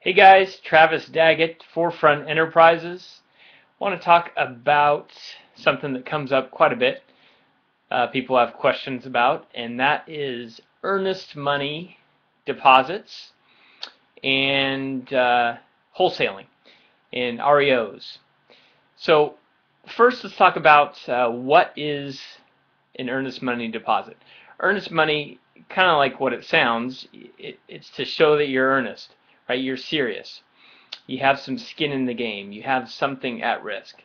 Hey guys, Travis Daggett, Forefront Enterprises. I want to talk about something that comes up quite a bit. People have questions about, and that is earnest money deposits and wholesaling and REOs. So first, let's talk about what is an earnest money deposit. Earnest money, kind of like what it sounds, it's to show that you're earnest, right? You're serious. You have some skin in the game. You have something at risk.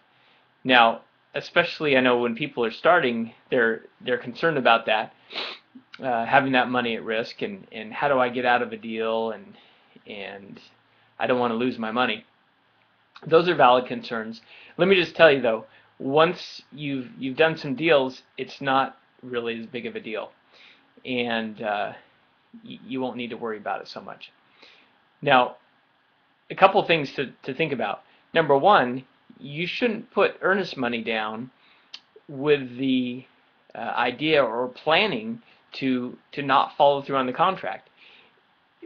Now, especially I know when people are starting, they're concerned about that, having that money at risk, and how do I get out of a deal, and I don't want to lose my money. Those are valid concerns. Let me just tell you though, once you've done some deals, it's not really as big of a deal, and you won't need to worry about it so much. Now, a couple things to think about. Number one, you shouldn't put earnest money down with the idea or planning to not follow through on the contract.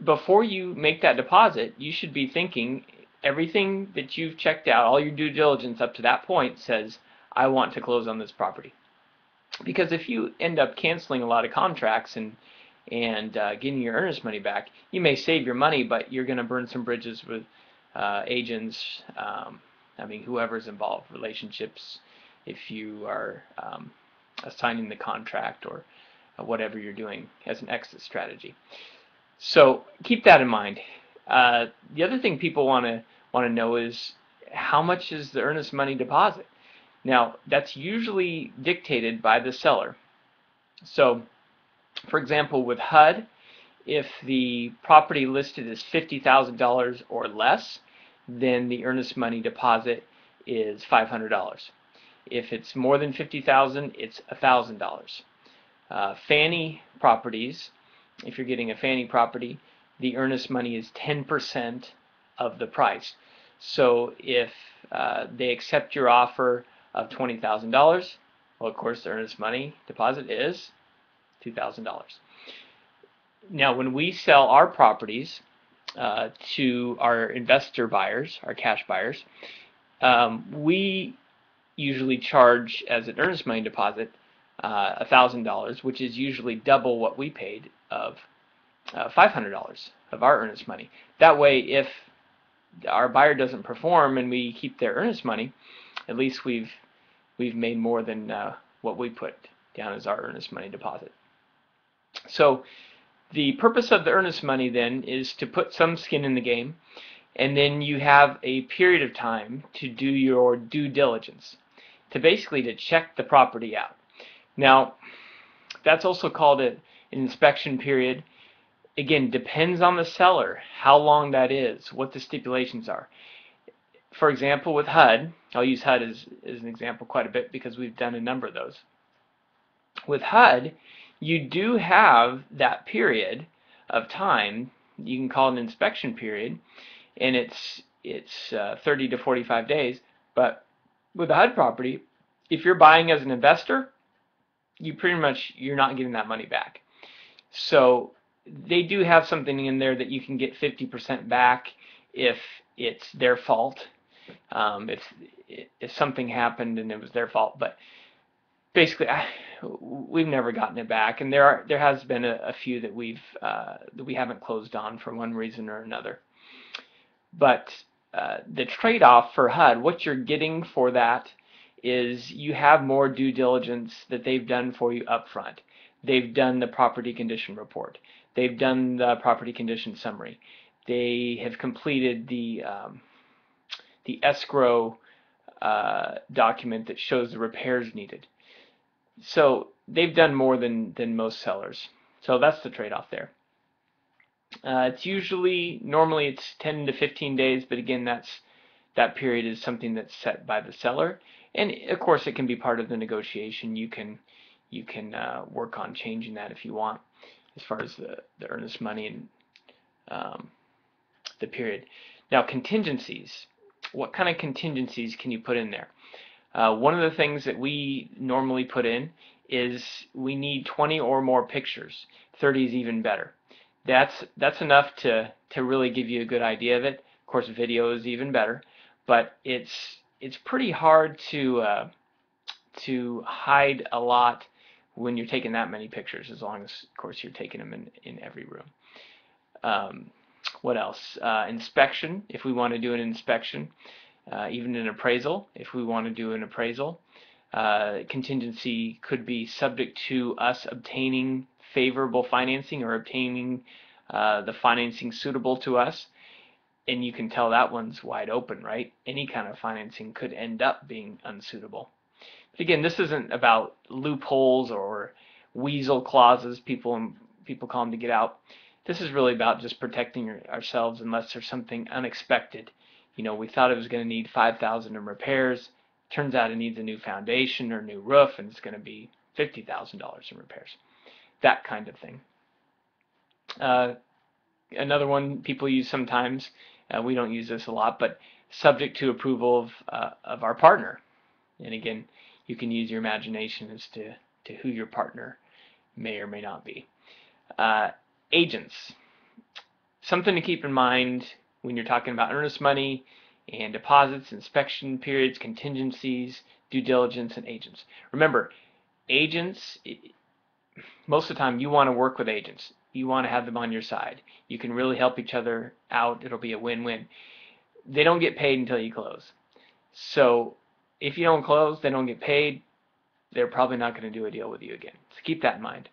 Before you make that deposit, you should be thinking everything that you've checked out, all your due diligence up to that point says, I want to close on this property. Because if you end up canceling a lot of contracts and getting your earnest money back, you may save your money, but you're going to burn some bridges with agents, whoever's involved, relationships, if you are assigning the contract or whatever you're doing as an exit strategy. So keep that in mind. The other thing people want to know is how much is the earnest money deposit? Now, that's usually dictated by the seller. So, for example, with HUD, if the property listed is $50,000 or less, then the earnest money deposit is $500. If it's more than $50,000, it's $1,000. Fannie properties, if you're getting a Fannie property, the earnest money is 10% of the price. So if they accept your offer of $20,000, well, of course, the earnest money deposit is $2,000. Now, when we sell our properties to our investor buyers, our cash buyers, we usually charge as an earnest money deposit $1,000, which is usually double what we paid of $500 of our earnest money. That way, if our buyer doesn't perform and we keep their earnest money, at least we've made more than what we put down as our earnest money deposit. So the purpose of the earnest money then is to put some skin in the game, and then you have a period of time to do your due diligence, to basically to check the property out. Now, that's also called an inspection period. Again, depends on the seller, how long that is, what the stipulations are. For example, with HUD, I'll use HUD as an example quite a bit because we've done a number of those. With HUD, you do have that period of time, you can call it an inspection period, and it's 30 to 45 days, but with a HUD property, if you're buying as an investor, you're not getting that money back. So they do have something in there that you can get 50% back if it's their fault, if something happened and it was their fault. But basically, we've never gotten it back, and there has been a few that we haven't closed on for one reason or another. But the trade-off for HUD, what you're getting for that is you have more due diligence that they've done for you up front. They've done the property condition report. They've done the property condition summary. They have completed the escrow document that shows the repairs needed. So they've done more than most sellers. So that's the trade-off there. Normally it's 10 to 15 days, but again, that period is something that's set by the seller, and of course it can be part of the negotiation. You can work on changing that if you want, as far as the earnest money and the period. Now, contingencies. What kind of contingencies can you put in there? One of the things that we normally put in is we need 20 or more pictures. 30 is even better. That's enough to really give you a good idea of it. Of course, video is even better, but it's pretty hard to hide a lot when you're taking that many pictures, as long as, of course, you're taking them in every room. What else? Inspection, if we want to do an inspection. Even an appraisal, if we want to do an appraisal. Contingency could be subject to us obtaining favorable financing or obtaining the financing suitable to us. And you can tell that one's wide open, right? Any kind of financing could end up being unsuitable. But again, this isn't about loopholes or weasel clauses, people call them, to get out. This is really about just protecting ourselves unless there's something unexpected. You know, we thought it was going to need $5,000 in repairs. Turns out it needs a new foundation or new roof, and it's going to be $50,000 in repairs. That kind of thing. Another one people use sometimes, we don't use this a lot, but subject to approval of our partner. And again, you can use your imagination as to who your partner may or may not be. Agents. Something to keep in mind when you're talking about earnest money and deposits, inspection periods, contingencies, due diligence, and agents. Remember, agents, most of the time you want to work with agents. You want to have them on your side. You can really help each other out. It'll be a win-win. They don't get paid until you close. So if you don't close, they don't get paid, they're probably not going to do a deal with you again. So keep that in mind.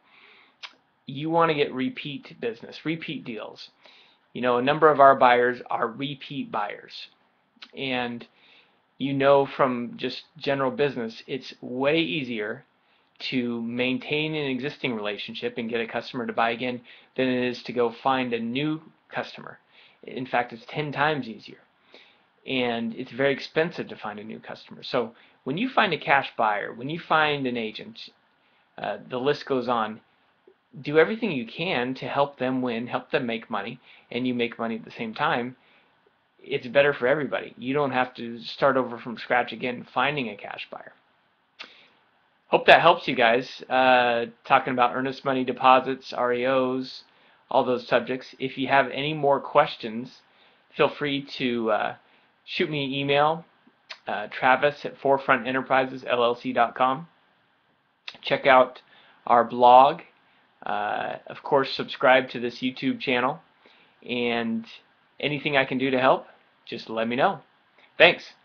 You want to get repeat business, repeat deals. You know, a number of our buyers are repeat buyers. And you know from just general business, it's way easier to maintain an existing relationship and get a customer to buy again than it is to go find a new customer. In fact, it's 10 times easier. And it's very expensive to find a new customer. So when you find a cash buyer, when you find an agent, the list goes on, do everything you can to help them win, help them make money, and you make money at the same time. It's better for everybody. You don't have to start over from scratch again finding a cash buyer. Hope that helps you guys, talking about earnest money deposits, REOs, all those subjects. If you have any more questions, feel free to shoot me an email, Travis at forefrontenterprisesllc.com. Check out our blog. Of course, subscribe to this YouTube channel. And anything I can do to help, just let me know. Thanks.